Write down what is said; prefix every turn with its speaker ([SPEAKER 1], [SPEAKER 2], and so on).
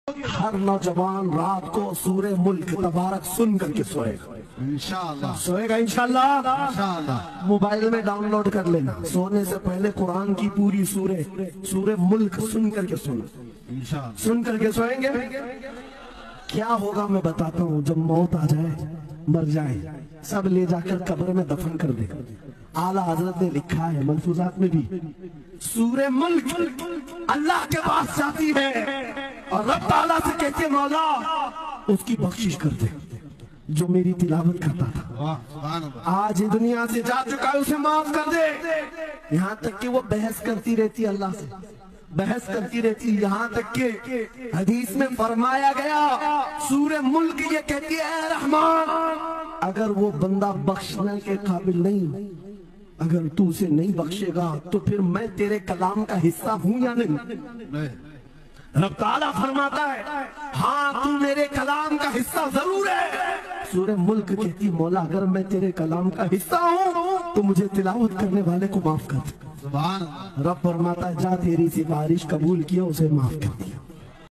[SPEAKER 1] ہر نوجوان رات کو سورہ ملک تبارک سن کر کے سوئے گا انشاءاللہ، سوئے گا انشاءاللہ۔ موبائل میں ڈاؤن لوڈ کر لینا، سونے سے پہلے قرآن کی پوری سورہ ملک سن کر کے سونا، سن کر کے سوئیں گے۔ کیا ہوگا میں بتاتا ہوں، جب موت آ جائے، مر جائے، سب لے جا کر قبر میں دفن کر دے۔ اعلیٰ حضرت نے لکھا ہے ملفوظات میں بھی، سورہ ملک اللہ کے پاس جاتی ہے اور رب تعالیٰ سے کہتے ہیں مولا اس کی بخشش کر دے جو میری تلاوت کرتا تھا، آج دنیا سے جا چکا ہے، اسے معاف کر دے۔ یہاں تک کہ وہ بحث کرتی رہتی اللہ سے، بحث کرتی رہتی، یہاں تک کہ حدیث میں فرمایا گیا سورہ ملک یہ کہتی ہے اے رحمان اگر وہ بندہ بخشنے کے قابل نہیں، اگر تو اسے نہیں بخشے گا تو پھر میں تیرے کلام کا حصہ ہوں یا نہیں؟ رب تعالیٰ فرماتا ہے ہاں تو میرے کلام کا حصہ ضرور ہے۔ سورہ ملک کہتی مولا اگر میں تیرے کلام کا حصہ ہوں تو مجھے تلاوت کرنے والے کو معاف کر دے۔ رب فرماتا ہے جا تیری سفارش قبول کیا، اسے معاف کر دیا۔